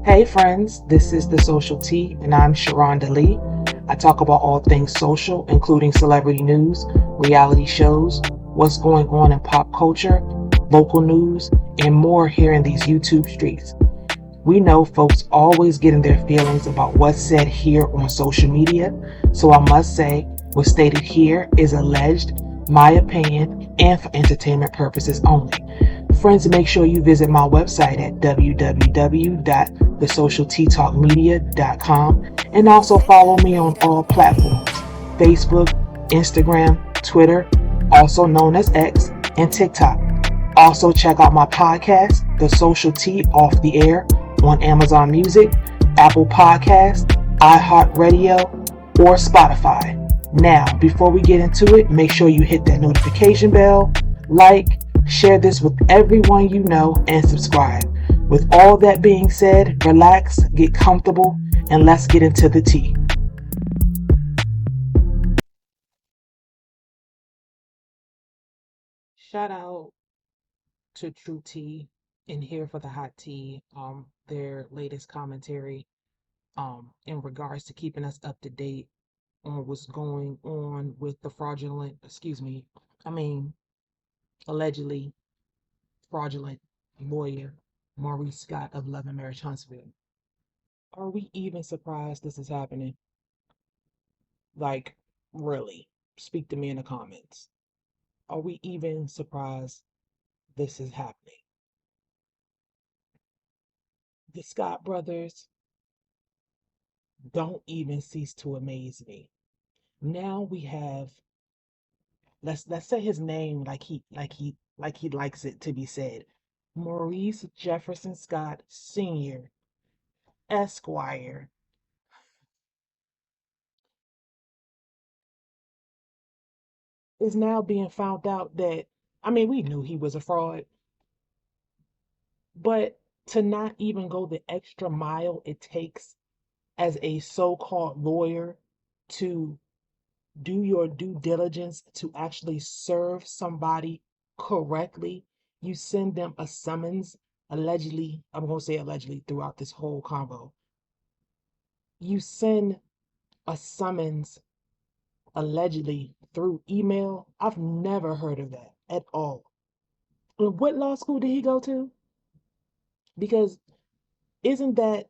Hey friends, this is The Social T, and I'm Sharonda Lee. I talk about all things social, including celebrity news, reality shows, what's going on in pop culture, local news, and more here in these YouTube streets. We know folks always get in their feelings about what's said here on social media, so I must say what's stated here is alleged, my opinion, and for entertainment purposes only. Friends, make sure you visit my website at www.thesocialttalkmedia.com and also follow me on all platforms: Facebook, Instagram, Twitter, also known as X, and TikTok. Also, check out my podcast, The Social T Off the Air, on Amazon Music, Apple Podcasts, iHeartRadio, or Spotify. Now, before we get into it, make sure you hit that notification bell, like, share this with everyone you know, and subscribe. With all that being said, relax, get comfortable, and let's get into the tea. Shout out to True Tea and here for the hot tea. Their latest commentary in regards to keeping us up to date on what's going on with the allegedly fraudulent lawyer Maurice Scott of Love and Marriage Huntsville. Are we even surprised this is happening? Like, really? Speak to me in the comments. Are we even surprised this is happening? The Scott brothers don't even cease to amaze me. Now we have, let's say his name like he likes it to be said. Maurice Jefferson Scott Sr., Esquire, is now being found out that, we knew he was a fraud, but to not even go the extra mile it takes as a so-called lawyer to do your due diligence to actually serve somebody correctly. You send them a summons, allegedly, I'm going to say allegedly throughout this whole convo. You send a summons allegedly through email. I've never heard of that at all. What law school did he go to? Because isn't that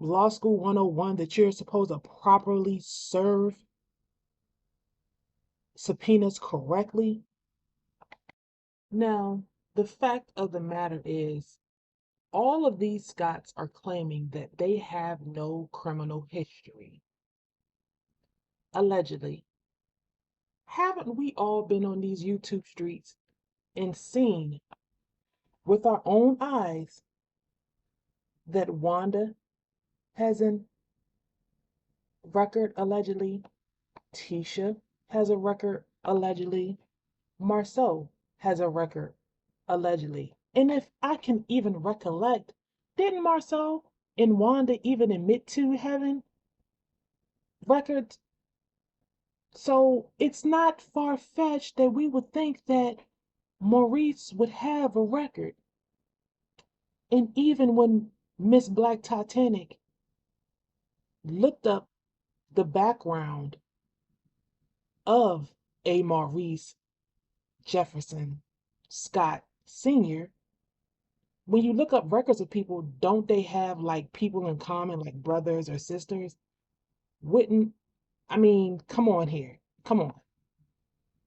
law school 101 that you're supposed to properly serve subpoenas correctly? Now, the fact of the matter is, all of these Scots are claiming that they have no criminal history. Allegedly. Haven't we all been on these YouTube streets and seen with our own eyes that Wanda has a record allegedly, Tisha has a record allegedly, Marceau has a record allegedly. And if I can even recollect, didn't Marceau and Wanda even admit to having records? So it's not far fetched that we would think that Maurice would have a record. And even when Miss Black Titanic looked up the background of a Maurice Jefferson Scott Sr., when you look up records of people, don't they have like people in common, like brothers or sisters? Wouldn't, come on here. Come on.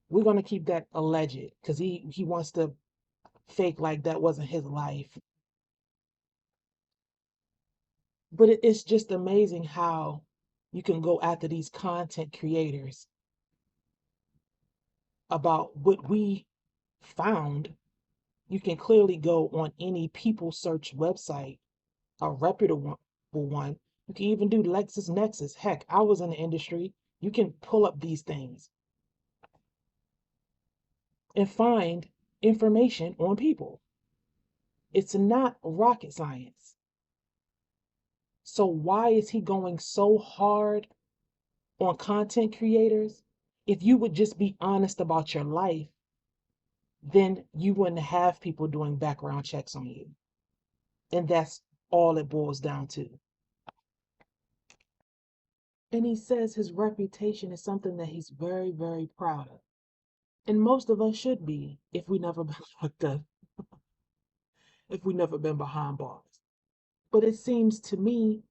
We're going to keep that alleged because he wants to fake like that wasn't his life. But it's just amazing how you can go after these content creators about what we found. You can clearly go on any people search website, a reputable one. You can even do LexisNexis. Heck, I was in the industry. You can pull up these things and find information on people. It's not rocket science. So why is he going so hard on content creators? If you would just be honest about your life, then you wouldn't have people doing background checks on you. And that's all it boils down to. And he says his reputation is something that he's very, very proud of. And most of us should be if we never been locked up, if we never been behind bars. But it seems to me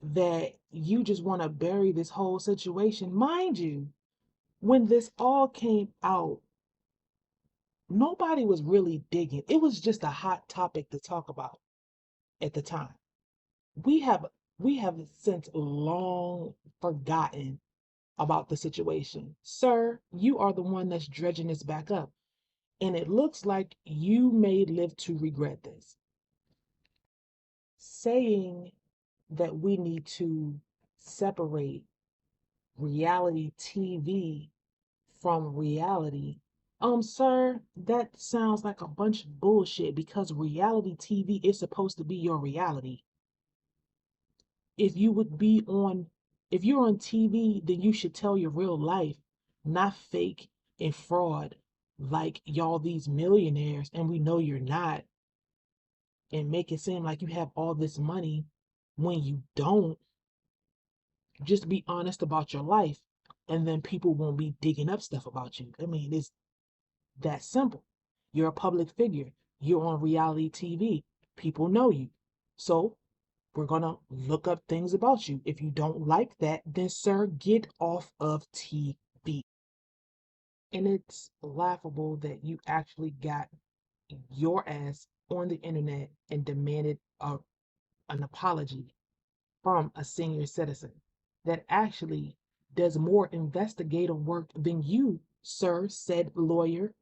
that you just want to bury this whole situation. Mind you, when this all came out, nobody was really digging. It was just a hot topic to talk about at the time. We have we have since long forgotten about the situation. Sir, you are the one that's dredging this back up. And it looks like you may live to regret this. Saying that we need to separate reality TV from reality. Sir, that sounds like a bunch of bullshit because reality TV is supposed to be your reality. If you would be on, if you're on TV, then you should tell your real life, not fake and fraud like y'all these millionaires, and we know you're not, and make it seem like you have all this money when you don't. Just be honest about your life, and then people won't be digging up stuff about you. I mean, it's that simple. You're a public figure. You're on reality TV. People know you. So we're going to look up things about you. If you don't like that, then, sir, get off of TV. And it's laughable that you actually got your ass on the internet and demanded an apology from a senior citizen that actually does more investigative work than you, sir, said lawyer,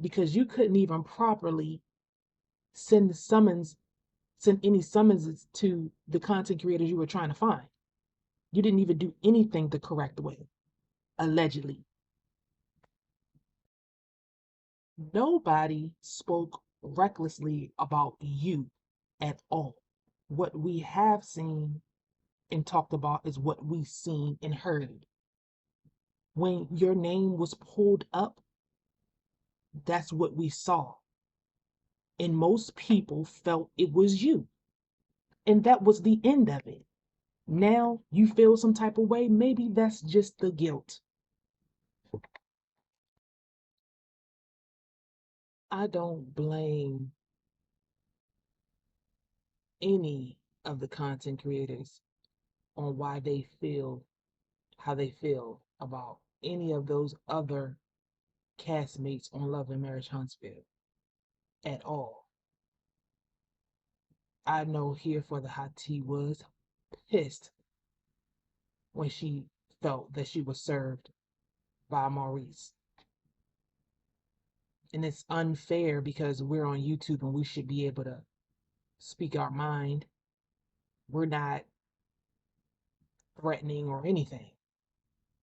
because you couldn't even properly send any summonses to the content creators you were trying to find. You didn't even do anything the correct way, allegedly. Nobody spoke recklessly about you at all. What we have seen and talked about is what we've seen and heard. When your name was pulled up, that's what we saw. And most people felt it was you. And that was the end of it. Now you feel some type of way, maybe that's just the guilt. I don't blame any of the content creators on why they feel how they feel about any of those other castmates on Love and Marriage Huntsville at all. I know Here for the Hot Tea was pissed when she felt that she was served by Maurice. And it's unfair because we're on YouTube and we should be able to speak our mind. We're not threatening or anything.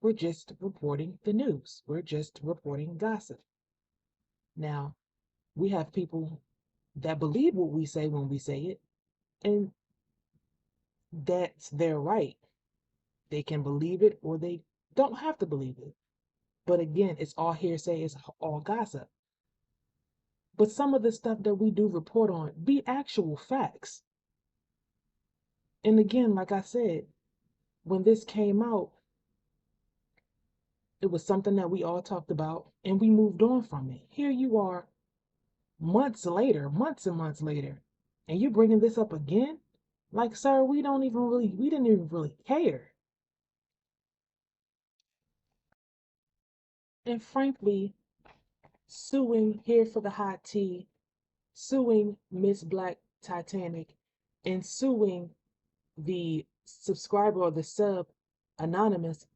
We're just reporting the news. We're just reporting gossip. Now, we have people that believe what we say when we say it, and that's their right. They can believe it or they don't have to believe it. But again, it's all hearsay, it's all gossip. But some of the stuff that we do report on be actual facts. And again, like I said, when this came out, it was something that we all talked about and we moved on from it. Here you are months later, months and months later, and you're bringing this up again? Like, sir, we didn't even really care. And frankly, suing Here for the Hot Tea, suing Miss Black Titanic, and suing the subscriber or the sub anonymous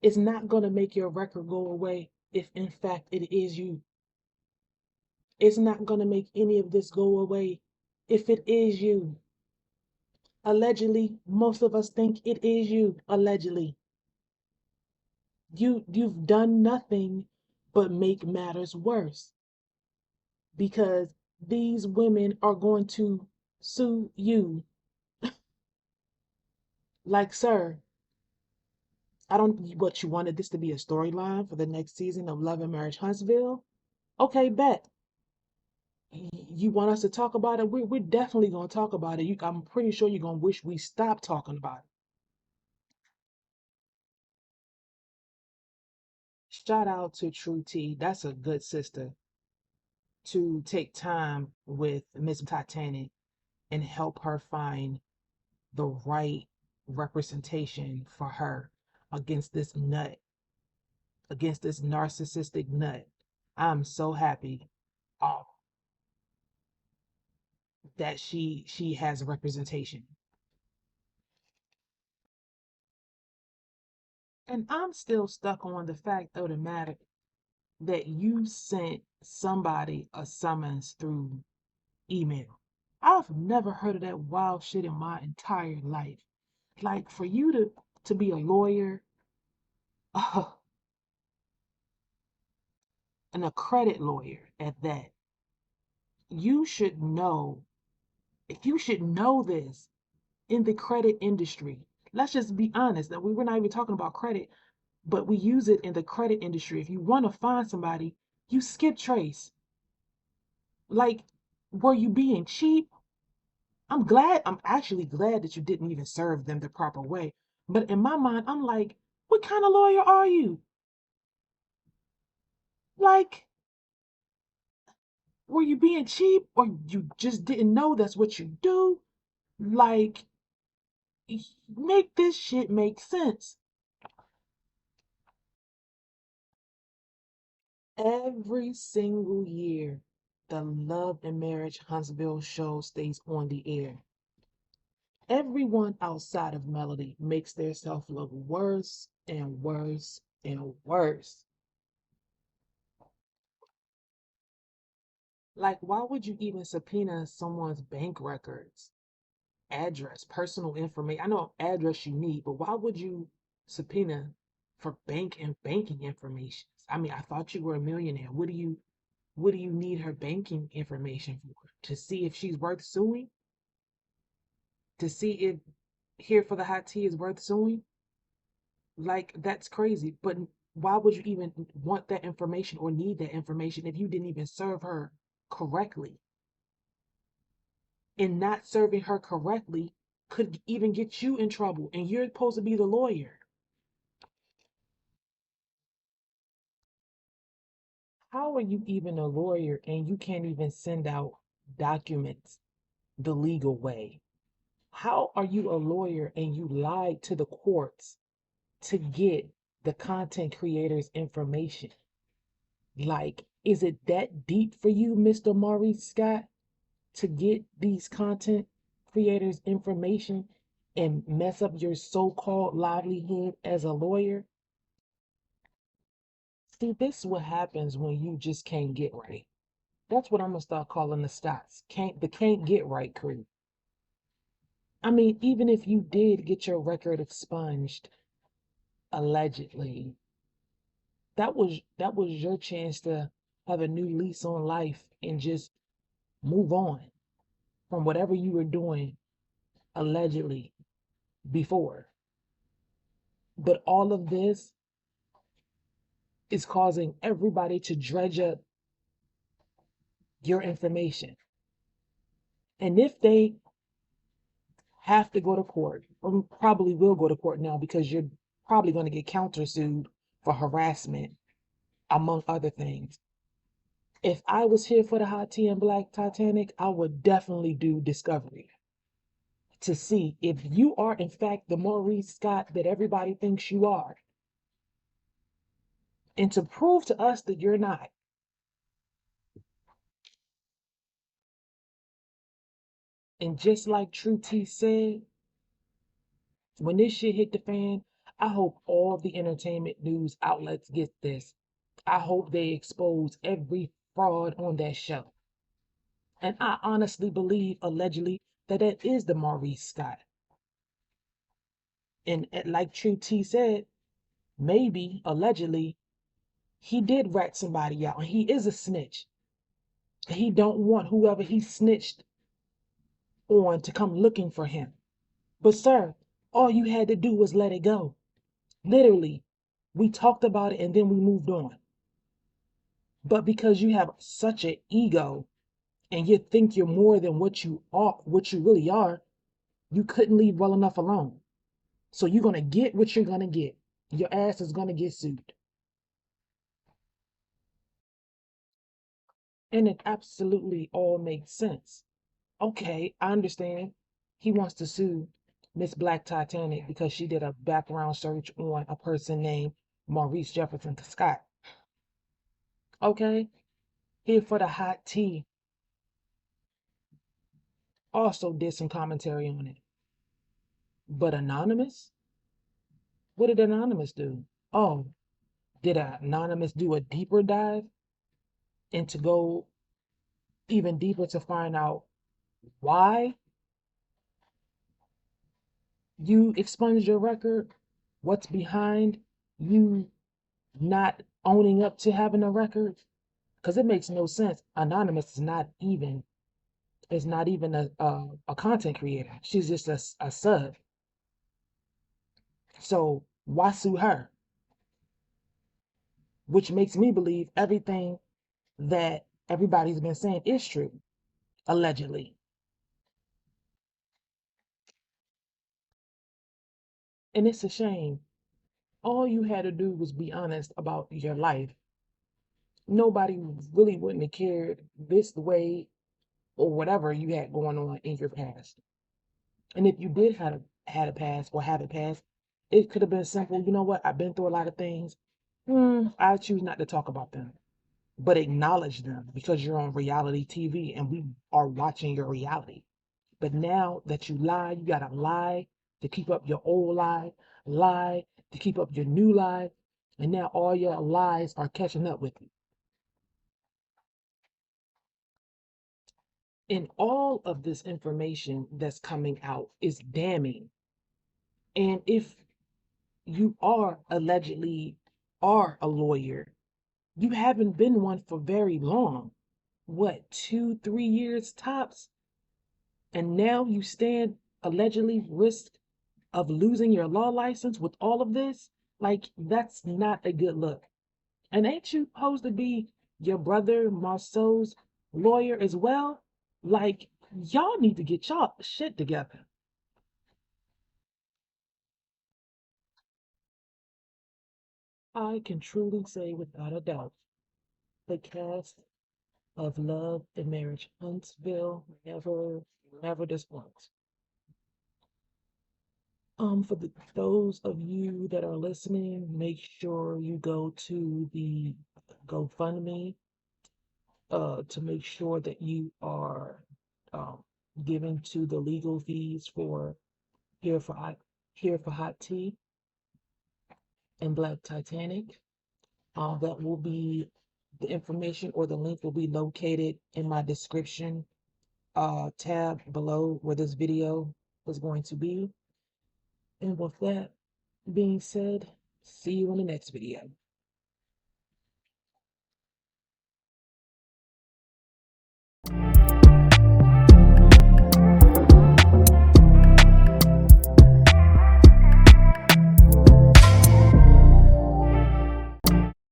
is not going to make your record go away if in fact it is you. It's not going to make any of this go away if it is you. Allegedly, most of us think it is you, allegedly. You've done nothing but make matters worse because these women are going to sue you. Like, sir, I don't what you wanted this to be a storyline for the next season of Love and Marriage Huntsville. Okay, bet. You want us to talk about it? We're definitely going to talk about it. I'm pretty sure you're going to wish we stopped talking about it. Shout out to True T. That's a good sister to take time with Miss Titanic and help her find the right representation for her against this nut, against this narcissistic nut. I'm so happy um, that she has representation. And I'm still stuck on the fact of the matter that you sent somebody a summons through email. I've never heard of that wild shit in my entire life. Like for you to be a lawyer, uh, and a credit lawyer at that, you should know. If you should know this in the credit industry, let's just be honest that we were not even talking about credit, but we use it in the credit industry. If you want to find somebody, you skip trace. Like, were you being cheap? I'm actually glad that you didn't even serve them the proper way. But in my mind, I'm like, what kind of lawyer are you? Like, were you being cheap or you just didn't know that's what you do? Like, make this shit make sense. Every single year, the Love and Marriage Huntsville show stays on the air. Everyone outside of Melody makes themselves look worse and worse and worse. Like, why would you even subpoena someone's bank records, address, personal information? I know address you need, but why would you subpoena for bank and banking information? I mean, I thought you were a millionaire. What do you need her banking information for? To see if she's worth suing? To see if Here for the Hot Tea is worth suing? Like, that's crazy. But why would you even want that information or need that information if you didn't even serve her correctly? And not serving her correctly could even get you in trouble, and you're supposed to be the lawyer. How are you even a lawyer and you can't even send out documents the legal way? How are you a lawyer and you lied to the courts to get the content creators' information? Like, is it that deep for you, Mr. Maurice Scott, to get these content creators' information and mess up your so-called livelihood as a lawyer? See, this is what happens when you just can't get right. That's what I'm gonna start calling the Scots. Can't get right crew. I mean, even if you did get your record expunged, allegedly, that was your chance to have a new lease on life and just move on from whatever you were doing allegedly before. But all of this is causing everybody to dredge up your information. And if they have to go to court, or probably will go to court now because you're probably going to get countersued for harassment, among other things. If I was here for the Hot Tea and Black Titanic, I would definitely do discovery to see if you are, in fact, the Maurice Scott that everybody thinks you are, and to prove to us that you're not. And just like True T said, when this shit hit the fan, I hope all the entertainment news outlets get this. I hope they expose every fraud on that show. And I honestly believe, allegedly, that it is the Maurice Scott. And like True T said, maybe, allegedly, he did rat somebody out and he is a snitch. He don't want whoever he snitched on to come looking for him. But sir, all you had to do was let it go. Literally, we talked about it and then we moved on. But because you have such an ego and you think you're more than what you are, what you really are, you couldn't leave well enough alone. So you're gonna get what you're gonna get. Your ass is gonna get sued. And it absolutely all makes sense. Okay, I understand. He wants to sue Miss Black Titanic because she did a background search on a person named Maurice Jefferson Scott. Okay, here for the hot tea. Also did some commentary on it. But Anonymous? What did Anonymous do? Oh, did Anonymous do a deeper dive and to go even deeper to find out why you expunged your record? What's behind you not owning up to having a record? Because it makes no sense. Anonymous is not even a content creator. She's just a sub. So why sue her? Which makes me believe everything that everybody's been saying is true, allegedly. And it's a shame. All you had to do was be honest about your life. Nobody really wouldn't have cared this way or whatever you had going on in your past. And if you did had a past or have a past, it could have been simple. You know what? I've been through a lot of things. I choose not to talk about them, but acknowledge them because you're on reality TV and we are watching your reality. But now that you lie, you gotta lie to keep up your old lie to keep up your new lie, and now all your lies are catching up with you. And all of this information that's coming out is damning. And if you are allegedly are a lawyer, you haven't been one for very long. What, 2, 3 years tops? And now you stand allegedly risk of losing your law license with all of this? Like, that's not a good look. And ain't you supposed to be your brother Marceau's lawyer as well? Like, y'all need to get y'all shit together. I can truly say without a doubt, the cast of Love and Marriage Huntsville never disappoints. For those of you that are listening, make sure you go to the GoFundMe to make sure that you are um, giving to the legal fees for here for hot here for hot tea and Black Titanic. That will be the information or the link will be located in my description tab below where this video is going to be. And with that being said, see you in the next video.